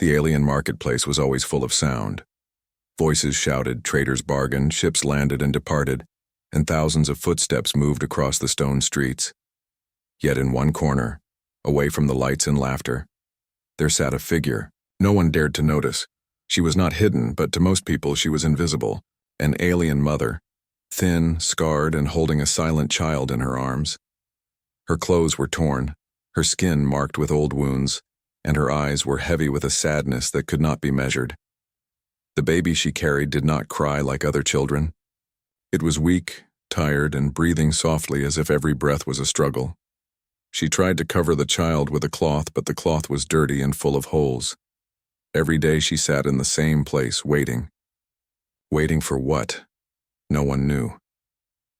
The alien marketplace was always full of sound. Voices shouted, traders bargained, ships landed and departed, and thousands of footsteps moved across the stone streets. Yet in one corner, away from the lights and laughter, there sat a figure no one dared to notice. She was not hidden, but to most people she was invisible. An alien mother, thin, scarred, and holding a silent child in her arms. Her clothes were torn, her skin marked with old wounds, and her eyes were heavy with a sadness that could not be measured. The baby she carried did not cry like other children. It was weak, tired, and breathing softly as if every breath was a struggle. She tried to cover the child with a cloth, but the cloth was dirty and full of holes. Every day she sat in the same place, waiting. Waiting for what? No one knew.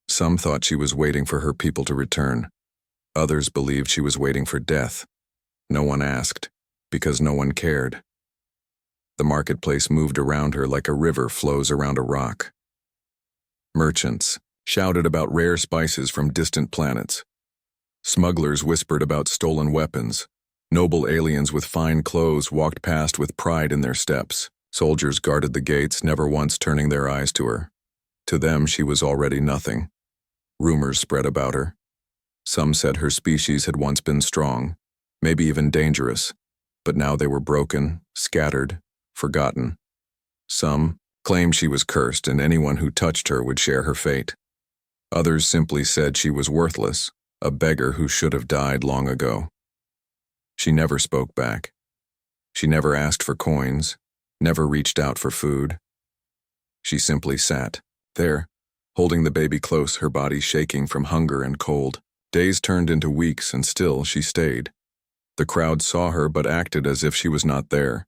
Some thought she was waiting for her people to return. Others believed she was waiting for death. No one asked, because no one cared. The marketplace moved around her like a river flows around a rock. Merchants shouted about rare spices from distant planets. Smugglers whispered about stolen weapons. Noble aliens with fine clothes walked past with pride in their steps. Soldiers guarded the gates, never once turning their eyes to her. To them, she was already nothing. Rumors spread about her. Some said her species had once been strong, maybe even dangerous, but now they were broken, scattered, forgotten. Some claimed she was cursed and anyone who touched her would share her fate. Others simply said she was worthless, a beggar who should have died long ago. She never spoke back. She never asked for coins, never reached out for food. She simply sat there, holding the baby close, her body shaking from hunger and cold. Days turned into weeks, and still she stayed. The crowd saw her but acted as if she was not there.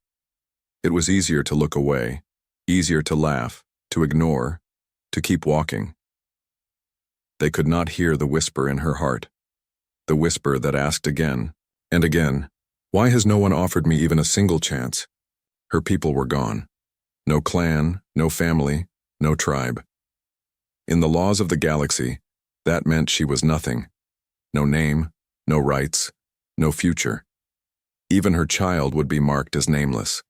It was easier to look away, easier to laugh, to ignore, to keep walking. They could not hear the whisper in her heart, the whisper that asked again and again, "Why has no one offered me even a single chance?" Her people were gone. No clan, no family, no tribe. In the laws of the galaxy, that meant she was nothing. No name, no rights, no future. Even her child would be marked as nameless.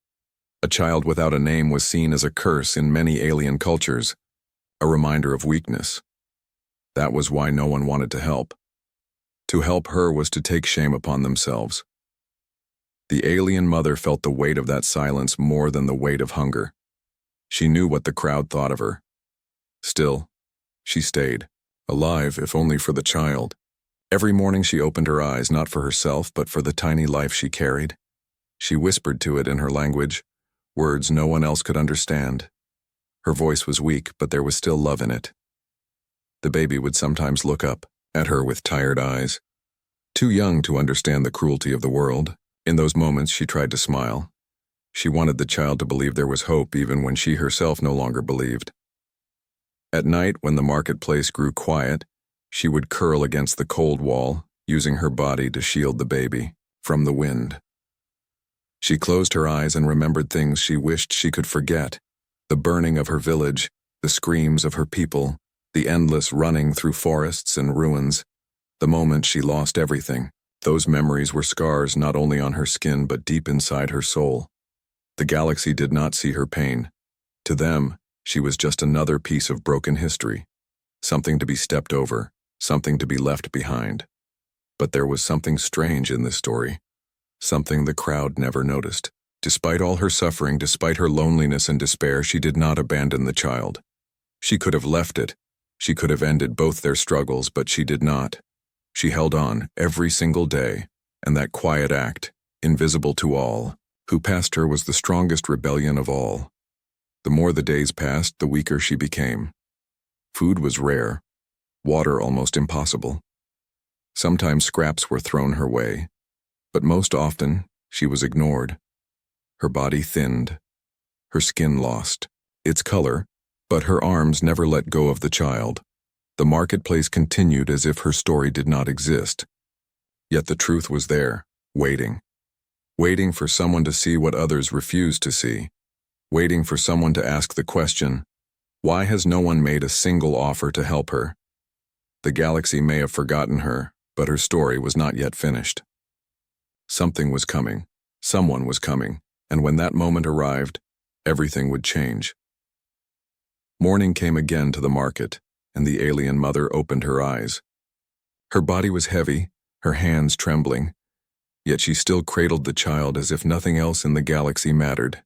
A child without a name was seen as a curse in many alien cultures, a reminder of weakness. That was why no one wanted to help. To help her was to take shame upon themselves. The alien mother felt the weight of that silence more than the weight of hunger. She knew what the crowd thought of her. Still, she stayed, alive if only for the child. Every morning she opened her eyes not for herself but for the tiny life she carried. She whispered to it in her language, words no one else could understand. Her voice was weak, but there was still love in it. The baby would sometimes look up at her with tired eyes. Too young to understand the cruelty of the world, in those moments she tried to smile. She wanted the child to believe there was hope even when she herself no longer believed. At night, when the marketplace grew quiet, she would curl against the cold wall, using her body to shield the baby from the wind. She closed her eyes and remembered things she wished she could forget: the burning of her village, the screams of her people, the endless running through forests and ruins. The moment she lost everything, those memories were scars not only on her skin but deep inside her soul. The galaxy did not see her pain. To them, she was just another piece of broken history, something to be stepped over, something to be left behind. But there was something strange in this story, something the crowd never noticed. Despite all her suffering, despite her loneliness and despair, she did not abandon the child. She could have left it. She could have ended both their struggles, but she did not. She held on every single day, and that quiet act, invisible to all who passed her, was the strongest rebellion of all. The more the days passed, the weaker she became. Food was rare, water almost impossible. Sometimes scraps were thrown her way, but most often she was ignored. Her body thinned, her skin lost its color, but her arms never let go of the child. The marketplace continued as if her story did not exist. Yet the truth was there, waiting. Waiting for someone to see what others refused to see. Waiting for someone to ask the question, why has no one made a single offer to help her? The galaxy may have forgotten her, but her story was not yet finished. Something was coming. Someone was coming, And when that moment arrived, everything would change. Morning came again to the market, and the alien mother opened her eyes. Her body was heavy, her hands trembling, yet she still cradled the child as if nothing else in the galaxy mattered.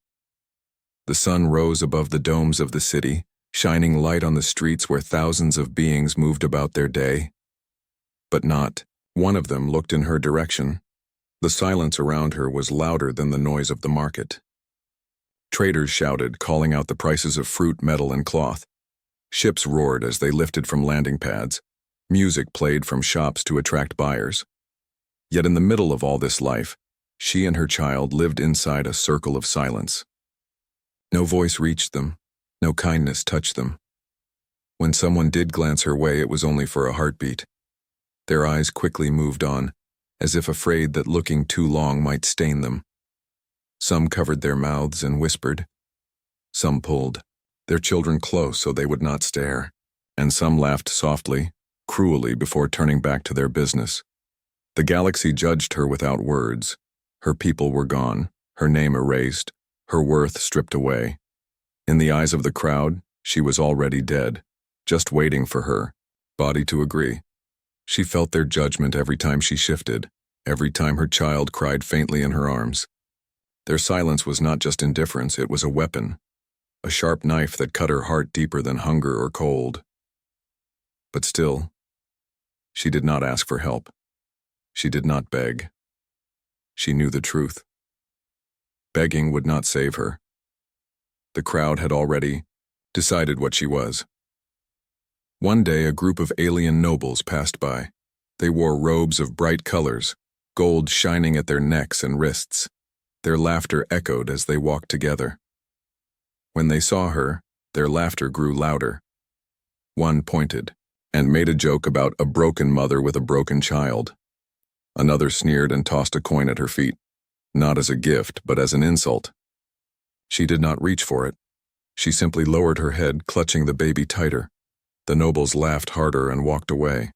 The sun rose above the domes of the city, shining light on the streets where thousands of beings moved about their day. But not one of them looked in her direction. The silence around her was louder than the noise of the market. Traders shouted, calling out the prices of fruit, metal, and cloth. Ships roared as they lifted from landing pads. Music played from shops to attract buyers. Yet in the middle of all this life, she and her child lived inside a circle of silence. No voice reached them, no kindness touched them. When someone did glance her way, it was only for a heartbeat. Their eyes quickly moved on, as if afraid that looking too long might stain them. Some covered their mouths and whispered. Some pulled their children close so they would not stare, and some laughed softly, cruelly before turning back to their business. The galaxy judged her without words. Her people were gone, her name erased, her worth stripped away. In the eyes of the crowd, she was already dead, just waiting for her body to agree. She felt their judgment every time she shifted, every time her child cried faintly in her arms. Their silence was not just indifference, it was a weapon, a sharp knife that cut her heart deeper than hunger or cold. But still, she did not ask for help. She did not beg. She knew the truth. Begging would not save her. The crowd had already decided what she was. One day, a group of alien nobles passed by. They wore robes of bright colors, gold shining at their necks and wrists. Their laughter echoed as they walked together. When they saw her, their laughter grew louder. One pointed and made a joke about a broken mother with a broken child. Another sneered and tossed a coin at her feet, not as a gift, but as an insult. She did not reach for it. She simply lowered her head, clutching the baby tighter. The nobles laughed harder and walked away.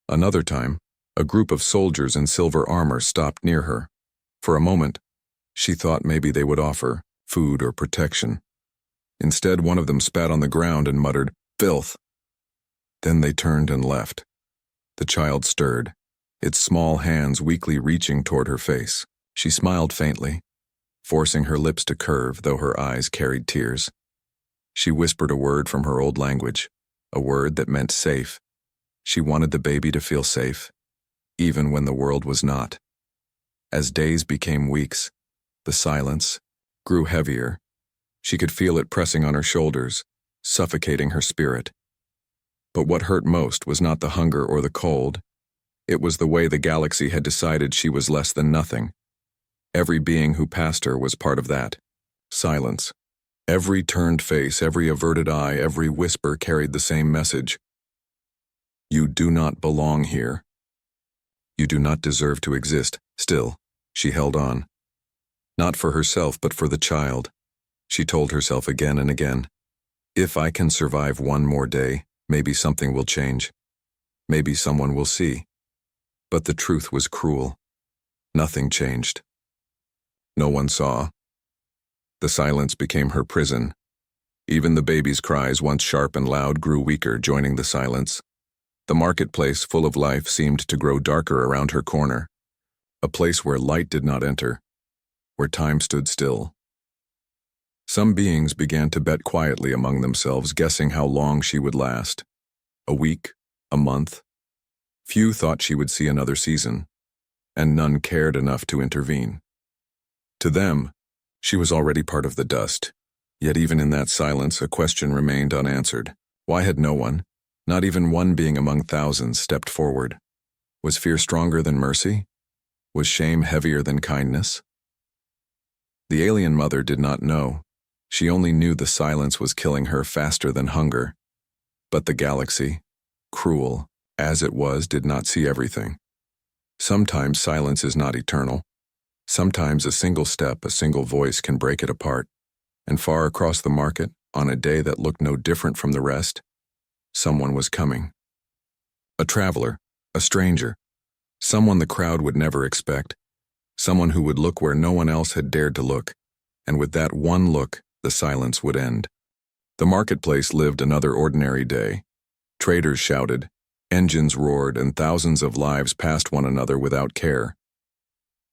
Another time, a group of soldiers in silver armor stopped near her. For a moment, she thought maybe they would offer food or protection. Instead, one of them spat on the ground and muttered, "Filth." Then they turned and left. The child stirred, its small hands weakly reaching toward her face. She smiled faintly, forcing her lips to curve, though her eyes carried tears. She whispered a word from her old language, a word that meant safe. She wanted the baby to feel safe, even when the world was not. As days became weeks, the silence grew heavier. She could feel it pressing on her shoulders, suffocating her spirit. But what hurt most was not the hunger or the cold. It was the way the galaxy had decided she was less than nothing. Every being who passed her was part of that silence. Every turned face, every averted eye, every whisper carried the same message. You do not belong here. You do not deserve to exist. Still, she held on. Not for herself, but for the child. She told herself again and again, if I can survive one more day, maybe something will change. Maybe someone will see. But the truth was cruel. Nothing changed. No one saw. The silence became her prison. Even the baby's cries, once sharp and loud, grew weaker, joining the silence. The marketplace, full of life, seemed to grow darker around her corner. A place where light did not enter, where time stood still. Some beings began to bet quietly among themselves, guessing how long she would last. A week, a month. Few thought she would see another season, and none cared enough to intervene. To them, she was already part of the dust. Yet even in that silence, a question remained unanswered. Why had no one, not even one being among thousands, stepped forward? Was fear stronger than mercy? Was shame heavier than kindness? The alien mother did not know. She only knew the silence was killing her faster than hunger. But the galaxy, cruel as it was, did not see everything. Sometimes silence is not eternal. Sometimes a single step, a single voice can break it apart. And far across the market, on a day that looked no different from the rest, someone was coming. A traveler, a stranger, someone the crowd would never expect, Someone who would look where no one else had dared to look, and with that one look, the silence would end. The marketplace lived another ordinary day. Traders shouted, engines roared, and thousands of lives passed one another without care.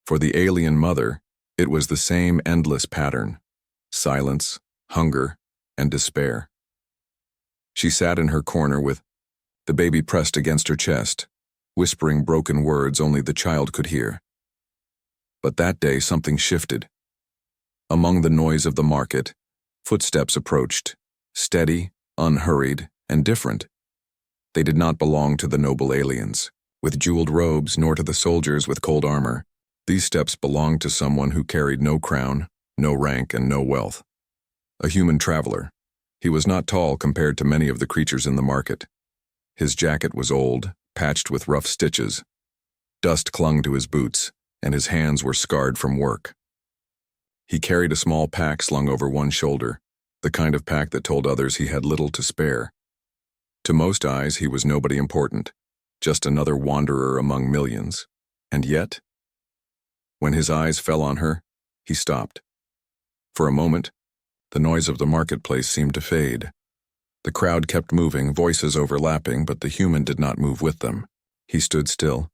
For the alien mother, it was the same endless pattern: silence, hunger, and despair. She sat in her corner with the baby pressed against her chest, whispering broken words only the child could hear. But that day something shifted. Among the noise of the market, footsteps approached, steady, unhurried, and different. They did not belong to the noble aliens, with jeweled robes, nor to the soldiers with cold armor. These steps belonged to someone who carried no crown, no rank, and no wealth. A human traveler. He was not tall compared to many of the creatures in the market. His jacket was old, patched with rough stitches. Dust clung to his boots, and his hands were scarred from work. He carried a small pack slung over one shoulder, the kind of pack that told others he had little to spare. To most eyes, he was nobody important, just another wanderer among millions. And yet, when his eyes fell on her, he stopped. For a moment, the noise of the marketplace seemed to fade. The crowd kept moving, voices overlapping, but the human did not move with them. He stood still,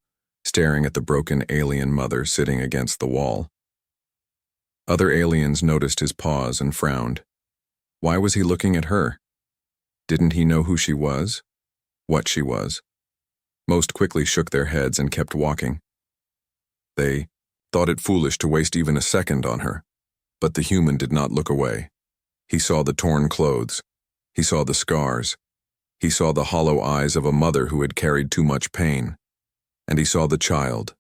staring at the broken alien mother sitting against the wall. Other aliens noticed his pause and frowned. Why was he looking at her? Didn't he know who she was? What she was? Most quickly shook their heads and kept walking. They thought it foolish to waste even a second on her, but the human did not look away. He saw the torn clothes. He saw the scars. He saw the hollow eyes of a mother who had carried too much pain. And he saw the child,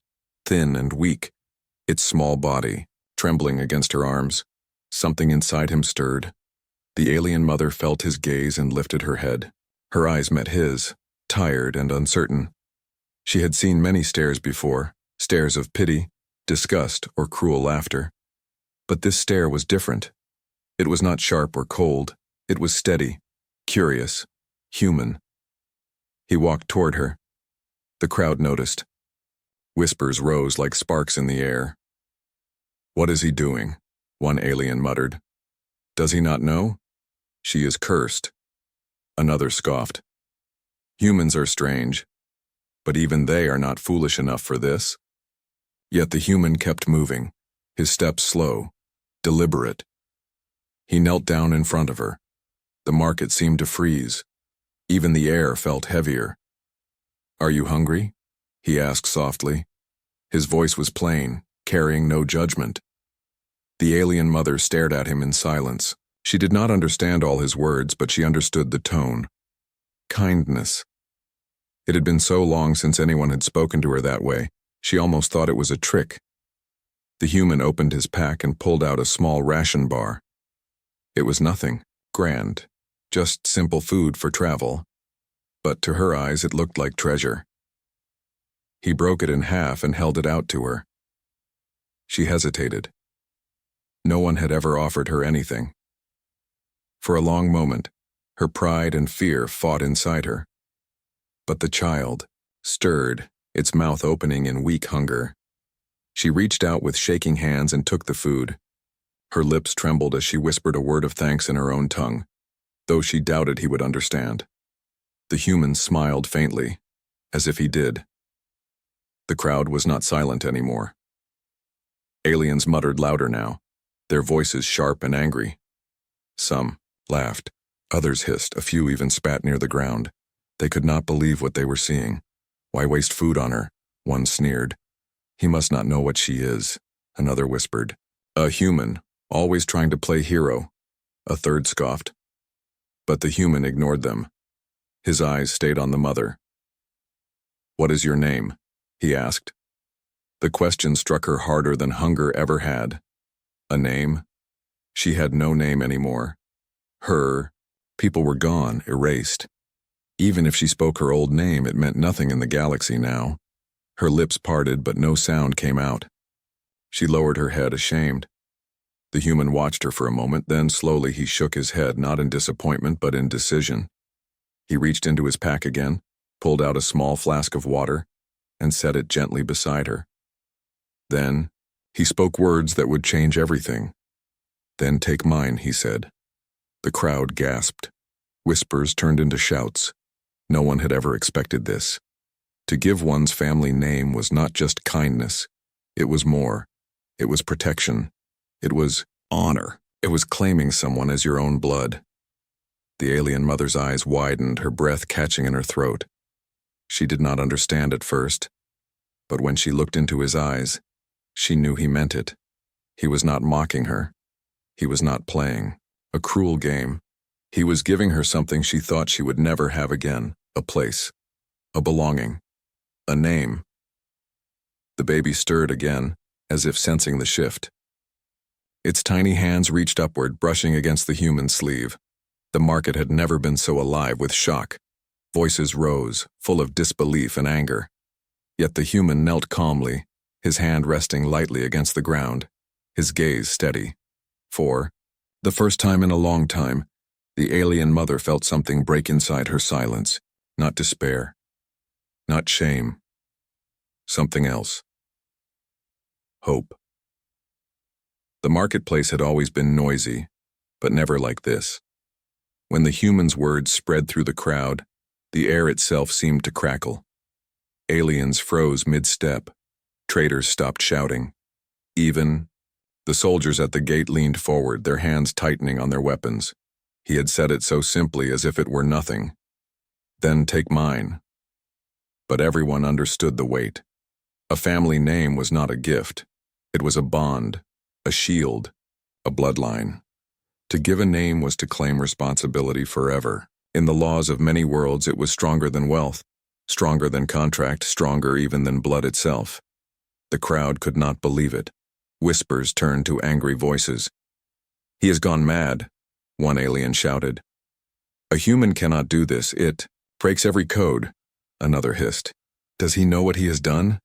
thin and weak, its small body trembling against her arms. Something inside him stirred. The alien mother felt his gaze and lifted her head. Her eyes met his, tired and uncertain. She had seen many stares before, stares of pity, disgust, or cruel laughter. But this stare was different. It was not sharp or cold. It was steady, curious, human. He walked toward her. The crowd noticed. Whispers rose like sparks in the air. "What is he doing?" one alien muttered. "Does he not know? She is cursed." Another scoffed. "Humans are strange, but even they are not foolish enough for this." Yet the human kept moving, his steps slow, deliberate. He knelt down in front of her. The market seemed to freeze. Even the air felt heavier. "Are you hungry?" he asked softly. His voice was plain, carrying no judgment. The alien mother stared at him in silence. She did not understand all his words, but she understood the tone. Kindness. It had been so long since anyone had spoken to her that way, she almost thought it was a trick. The human opened his pack and pulled out a small ration bar. It was nothing grand, just simple food for travel. But to her eyes it looked like treasure. He broke it in half and held it out to her. She hesitated. No one had ever offered her anything. For a long moment, her pride and fear fought inside her. But the child stirred, its mouth opening in weak hunger. She reached out with shaking hands and took the food. Her lips trembled as she whispered a word of thanks in her own tongue, though she doubted he would understand. The human smiled faintly, as if he did. The crowd was not silent anymore. Aliens muttered louder now, their voices sharp and angry. Some laughed, others hissed, a few even spat near the ground. They could not believe what they were seeing. "Why waste food on her?" one sneered. "He must not know what she is," another whispered. "A human, always trying to play hero," a third scoffed. But the human ignored them. His eyes stayed on the mother. "What is your name?" he asked. The question struck her harder than hunger ever had. A name? She had no name anymore. People were gone, erased. Even if she spoke her old name, it meant nothing in the galaxy now. Her lips parted, but no sound came out. She lowered her head, ashamed. The human watched her for a moment, then slowly he shook his head, not in disappointment, but in decision. He reached into his pack again, pulled out a small flask of water, and set it gently beside her. Then He spoke words that would change everything. "Then take mine," he said. The crowd gasped. Whispers turned into shouts. No one had ever expected this. To give one's family name was not just kindness. It was more. It was protection. It was honor. It was claiming someone as your own blood. The alien mother's eyes widened, her breath catching in her throat. She did not understand at first, but when she looked into his eyes, she knew he meant it. He was not mocking her. He was not playing a cruel game. He was giving her something she thought she would never have again, a place, a belonging, a name. The baby stirred again, as if sensing the shift. Its tiny hands reached upward, brushing against the human sleeve. The market had never been so alive with shock. Voices rose, full of disbelief and anger. Yet the human knelt calmly, his hand resting lightly against the ground, his gaze steady. For the first time in a long time, the alien mother felt something break inside her silence. Not despair, not shame. Something else. Hope. The marketplace had always been noisy, but never like this. When the human's words spread through the crowd, the air itself seemed to crackle. Aliens froze mid-step. Traders stopped shouting. Even the soldiers at the gate leaned forward, their hands tightening on their weapons. He had said it so simply, as if it were nothing. "Then take mine." But everyone understood the weight. A family name was not a gift. It was a bond, a shield, a bloodline. To give a name was to claim responsibility forever. In the laws of many worlds, it was stronger than wealth, stronger than contract, stronger even than blood itself. The crowd could not believe it. Whispers turned to angry voices. "He has gone mad," one alien shouted. "A human cannot do this. It breaks every code," another hissed. "Does he know what he has done?"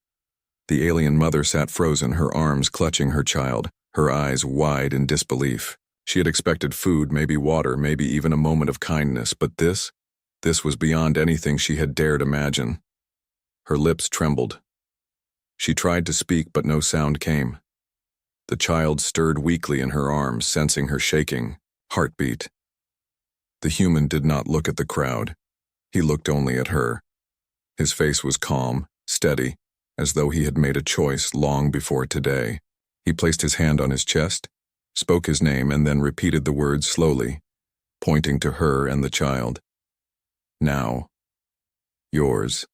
The alien mother sat frozen, her arms clutching her child, her eyes wide in disbelief. She had expected food, maybe water, maybe even a moment of kindness, but this was beyond anything she had dared imagine. Her lips trembled. She tried to speak, but no sound came. The child stirred weakly in her arms, sensing her shaking heartbeat. The human did not look at the crowd. He looked only at her. His face was calm, steady, as though he had made a choice long before today. He placed his hand on his chest, spoke his name, and then repeated the words slowly, pointing to her and the child. "Now, yours."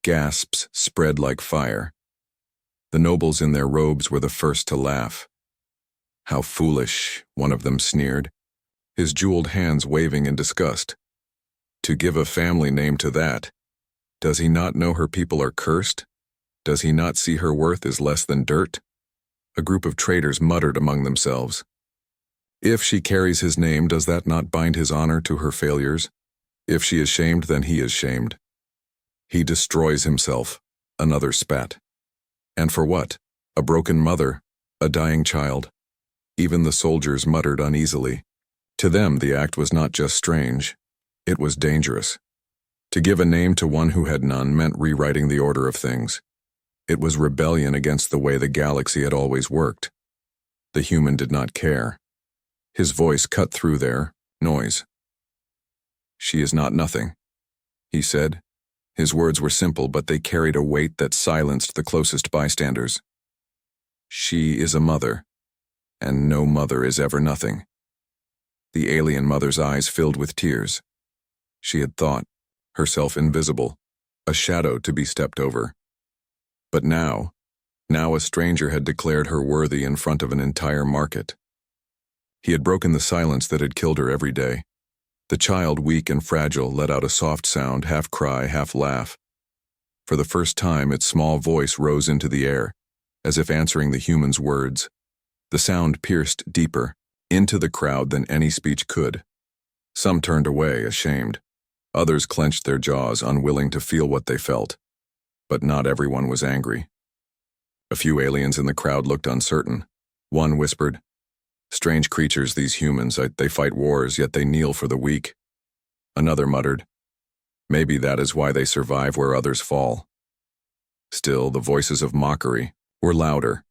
Gasps spread like fire. The nobles in their robes were the first to laugh. "How foolish," one of them sneered, his jeweled hands waving in disgust. "To give a family name to that. Does he not know her people are cursed? Does he not see her worth is less than dirt?" A group of traders muttered among themselves. "If she carries his name, does that not bind his honor to her failures? If she is shamed, then he is shamed. He destroys himself," another spat. "And for what? A broken mother, a dying child?" Even the soldiers muttered uneasily. To them, the act was not just strange, it was dangerous. To give a name to one who had none meant rewriting the order of things. It was rebellion against the way the galaxy had always worked. The human did not care. His voice cut through their noise. "She is not nothing," he said. His words were simple, but they carried a weight that silenced the closest bystanders. "She is a mother, and no mother is ever nothing." The alien mother's eyes filled with tears. She had thought herself invisible, a shadow to be stepped over. But now a stranger had declared her worthy in front of an entire market. He had broken the silence that had killed her every day. The child, weak and fragile, let out a soft sound, half cry, half laugh. For the first time, its small voice rose into the air, as if answering the human's words. The sound pierced deeper into the crowd than any speech could. Some turned away, ashamed. Others clenched their jaws, unwilling to feel what they felt. But not everyone was angry. A few aliens in the crowd looked uncertain. One whispered, "Strange creatures, these humans. They fight wars, yet they kneel for the weak." Another muttered, "Maybe that is why they survive where others fall." Still, the voices of mockery were louder.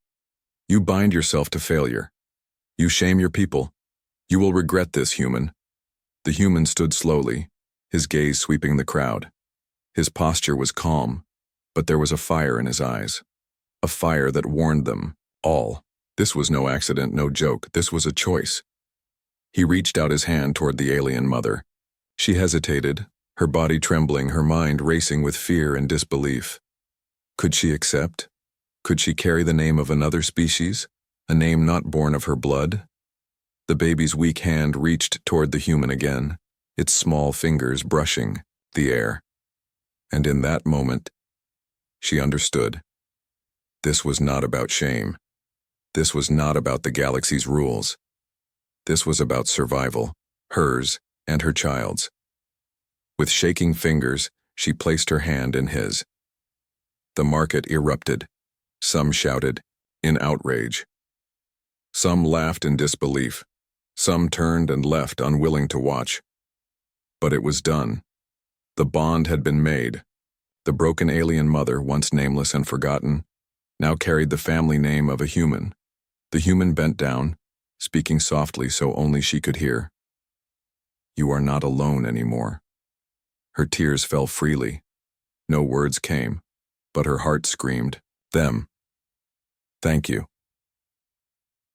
You bind yourself to failure. You shame your people. You will regret this, human. The human stood slowly, his gaze sweeping the crowd. His posture was calm, but there was a fire in his eyes. A fire that warned them, all. This was no accident, no joke. This was a choice. He reached out his hand toward the alien mother. She hesitated, her body trembling, her mind racing with fear and disbelief. Could she accept? Could she carry the name of another species, a name not born of her blood? The baby's weak hand reached toward the human again, its small fingers brushing the air. And in that moment, she understood. This was not about shame. This was not about the galaxy's rules. This was about survival, hers and her child's. With shaking fingers, she placed her hand in his. The market erupted. Some shouted, in outrage. Some laughed in disbelief. Some turned and left, unwilling to watch. But it was done. The bond had been made. The broken alien mother, once nameless and forgotten, now carried the family name of a human. The human bent down, speaking softly so only she could hear. You are not alone anymore. Her tears fell freely. No words came, but her heart screamed, them. Thank you.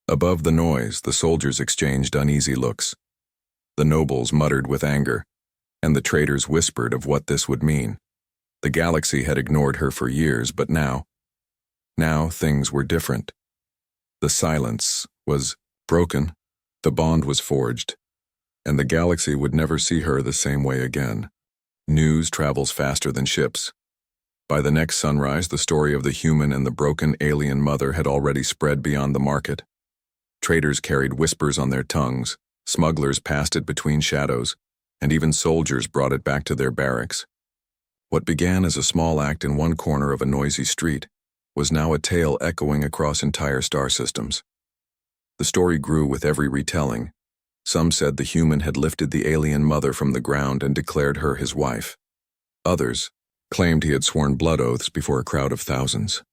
Above the noise, the soldiers exchanged uneasy looks. The nobles muttered with anger, and the traitors whispered of what this would mean. The galaxy had ignored her for years, but now things were different. The silence was broken, the bond was forged, and the galaxy would never see her the same way again. News travels faster than ships. By the next sunrise, the story of the human and the broken alien mother had already spread beyond the market. Traders carried whispers on their tongues, smugglers passed it between shadows, and even soldiers brought it back to their barracks. What began as a small act in one corner of a noisy street was now a tale echoing across entire star systems. The story grew with every retelling. Some said the human had lifted the alien mother from the ground and declared her his wife. Others claimed he had sworn blood oaths before a crowd of thousands.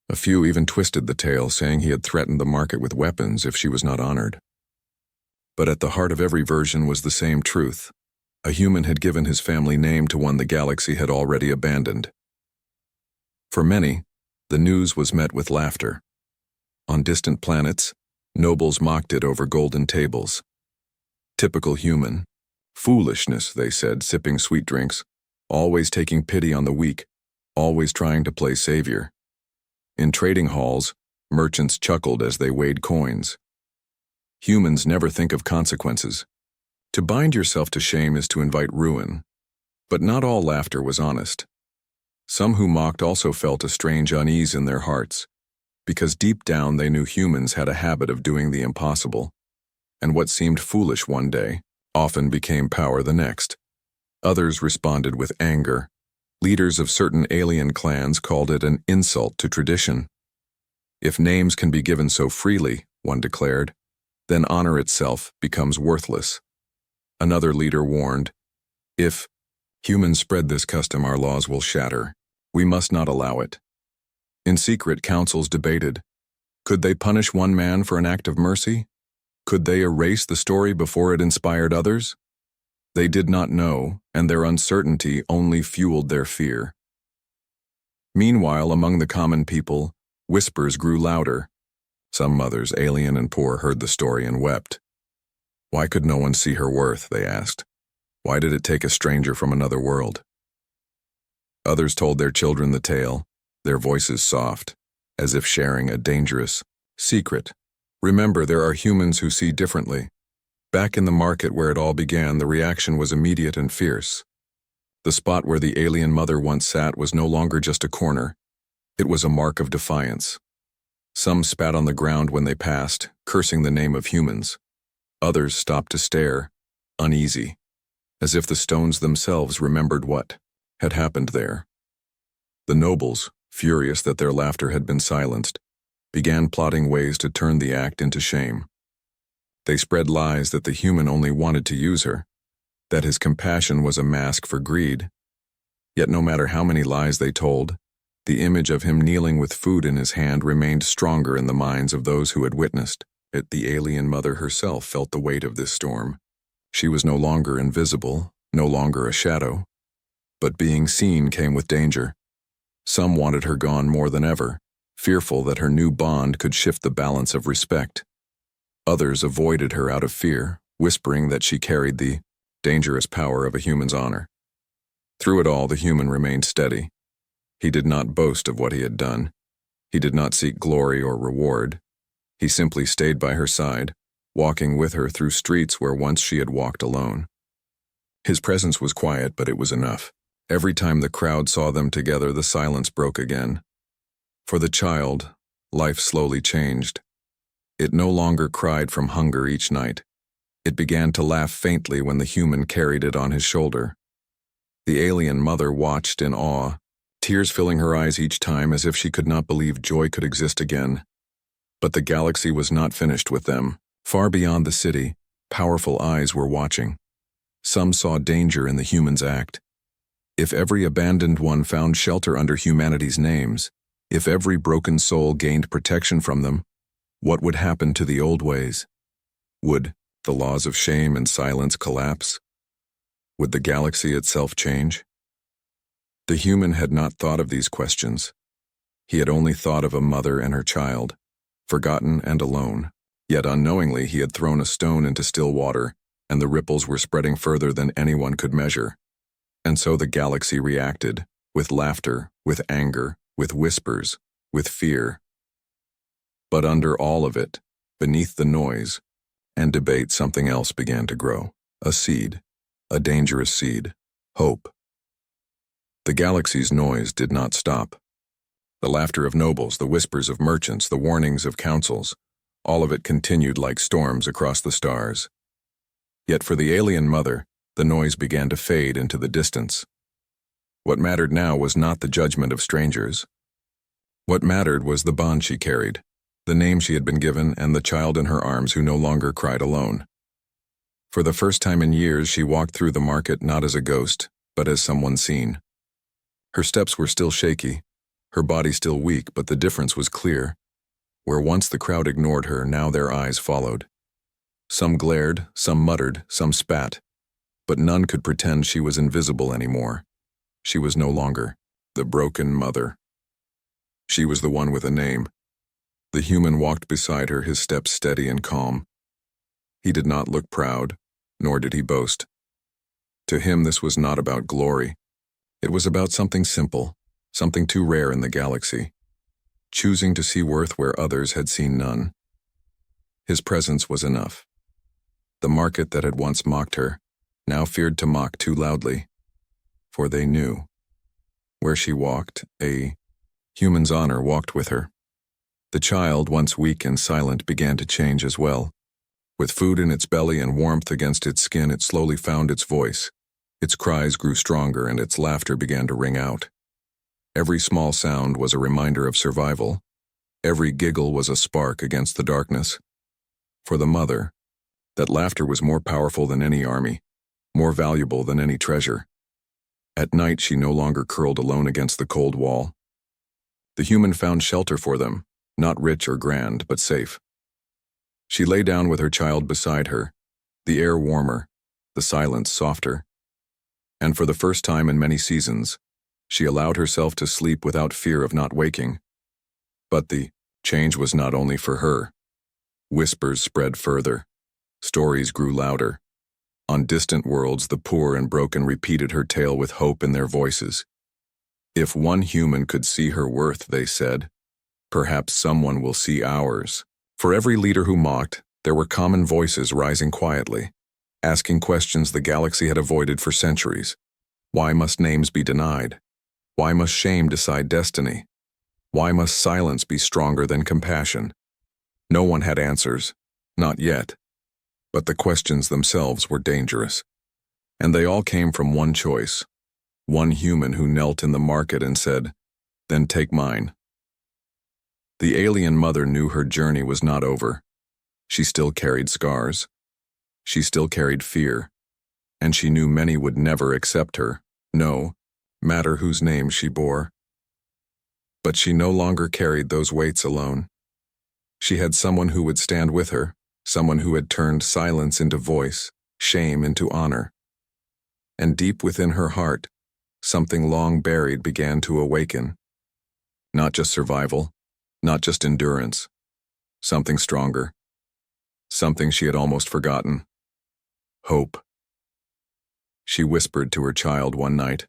A few even twisted the tale, saying he had threatened the market with weapons if she was not honored. But at the heart of every version was the same truth. A human had given his family name to one the galaxy had already abandoned. For many, the news was met with laughter. On distant planets, nobles mocked it over golden tables. Typical human. Foolishness, they said, sipping sweet drinks, always taking pity on the weak, always trying to play savior. In trading halls, merchants chuckled as they weighed coins. Humans never think of consequences. To bind yourself to shame is to invite ruin. But not all laughter was honest. Some who mocked also felt a strange unease in their hearts, because deep down they knew humans had a habit of doing the impossible, and what seemed foolish one day often became power the next. Others responded with anger. Leaders of certain alien clans called it an insult to tradition. If names can be given so freely, one declared, then honor itself becomes worthless. Another leader warned, if humans spread this custom, our laws will shatter. We must not allow it. In secret, councils debated. Could they punish one man for an act of mercy? Could they erase the story before it inspired others? They did not know, and their uncertainty only fueled their fear. Meanwhile, among the common people, whispers grew louder. Some mothers, alien and poor, heard the story and wept. Why could no one see her worth, they asked. Why did it take a stranger from another world? Others told their children the tale, their voices soft, as if sharing a dangerous secret. Remember, there are humans who see differently. Back in the market where it all began, the reaction was immediate and fierce. The spot where the alien mother once sat was no longer just a corner. It was a mark of defiance. Some spat on the ground when they passed, cursing the name of humans. Others stopped to stare, uneasy, as if the stones themselves remembered what had happened there. The nobles, furious that their laughter had been silenced, began plotting ways to turn the act into shame. They spread lies that the human only wanted to use her, that his compassion was a mask for greed. Yet no matter how many lies they told, The image of him kneeling with food in his hand remained stronger in the minds of those who had witnessed it. The alien mother herself felt the weight of this storm. She was no longer invisible, no longer a shadow. But being seen came with danger. Some wanted her gone more than ever, fearful that her new bond could shift the balance of respect. Others avoided her out of fear, whispering that she carried the dangerous power of a human's honor. Through it all, the human remained steady. He did not boast of what he had done. He did not seek glory or reward. He simply stayed by her side, walking with her through streets where once she had walked alone. His presence was quiet, but it was enough. Every time the crowd saw them together, the silence broke again. For the child, life slowly changed. It no longer cried from hunger each night. It began to laugh faintly when the human carried it on his shoulder. The alien mother watched in awe, tears filling her eyes each time as if she could not believe joy could exist again. But the galaxy was not finished with them. Far beyond the city, powerful eyes were watching. Some saw danger in the human's act. If every abandoned one found shelter under humanity's names, if every broken soul gained protection from them, what would happen to the old ways? Would the laws of shame and silence collapse? Would the galaxy itself change? The human had not thought of these questions. He had only thought of a mother and her child, forgotten and alone. Yet unknowingly he had thrown a stone into still water, and the ripples were spreading further than anyone could measure. And so the galaxy reacted, with laughter, with anger, with whispers, with fear. But under all of it, beneath the noise and debate, something else began to grow. A seed, a dangerous seed, hope. The galaxy's noise did not stop. The laughter of nobles, the whispers of merchants, the warnings of councils, all of it continued like storms across the stars. Yet for the alien mother, the noise began to fade into the distance. What mattered now was not the judgment of strangers. What mattered was the bond she carried, the name she had been given, and the child in her arms who no longer cried alone. For the first time in years, she walked through the market not as a ghost, but as someone seen. Her steps were still shaky, her body still weak, but the difference was clear. Where once the crowd ignored her, now their eyes followed. Some glared, some muttered, some spat, but none could pretend she was invisible anymore. She was no longer the broken mother. She was the one with a name. The human walked beside her, his steps steady and calm. He did not look proud, nor did he boast. To him, this was not about glory. It was about something simple, something too rare in the galaxy, choosing to see worth where others had seen none. His presence was enough. The market that had once mocked her now feared to mock too loudly, for they knew. Where she walked, a human's honor walked with her. The child, once weak and silent, began to change as well. With food in its belly and warmth against its skin, it slowly found its voice. Its cries grew stronger and its laughter began to ring out. Every small sound was a reminder of survival. Every giggle was a spark against the darkness. For the mother, that laughter was more powerful than any army, more valuable than any treasure. At night, she no longer curled alone against the cold wall. The human found shelter for them, not rich or grand, but safe. She lay down with her child beside her, the air warmer, the silence softer. And for the first time in many seasons, she allowed herself to sleep without fear of not waking. But the change was not only for her. Whispers spread further. Stories grew louder. On distant worlds, the poor and broken repeated her tale with hope in their voices. If one human could see her worth, they said, perhaps someone will see ours. For every leader who mocked, there were common voices rising quietly, asking questions the galaxy had avoided for centuries. Why must names be denied? Why must shame decide destiny? Why must silence be stronger than compassion? No one had answers, not yet. But the questions themselves were dangerous. And they all came from one choice, one human who knelt in the market and said, "Then take mine." The alien mother knew her journey was not over. She still carried scars. She still carried fear. And she knew many would never accept her, no matter whose name she bore. But she no longer carried those weights alone. She had someone who would stand with her, someone who had turned silence into voice, shame into honor. And deep within her heart, something long buried began to awaken. Not just survival, not just endurance, something stronger, something she had almost forgotten. Hope. She whispered to her child one night,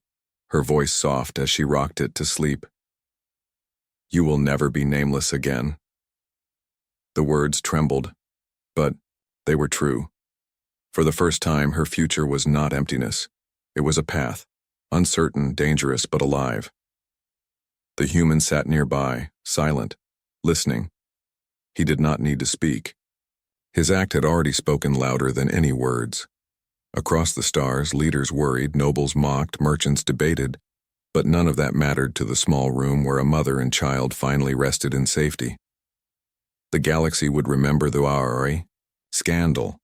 her voice soft as she rocked it to sleep. "You will never be nameless again." The words trembled, but they were true. For the first time, her future was not emptiness. It was a path, uncertain, dangerous, but alive. The human sat nearby, silent, listening. He did not need to speak. His act had already spoken louder than any words. Across the stars, leaders worried, nobles mocked, merchants debated, but none of that mattered to the small room where a mother and child finally rested in safety. The galaxy would remember the Aurori scandal.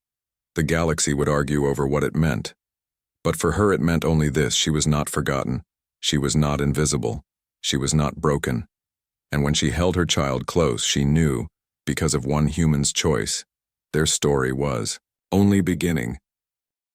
The galaxy would argue over what it meant. But for her it meant only this: she was not forgotten. She was not invisible. She was not broken. And when she held her child close, she knew, because of one human's choice, their story was only beginning.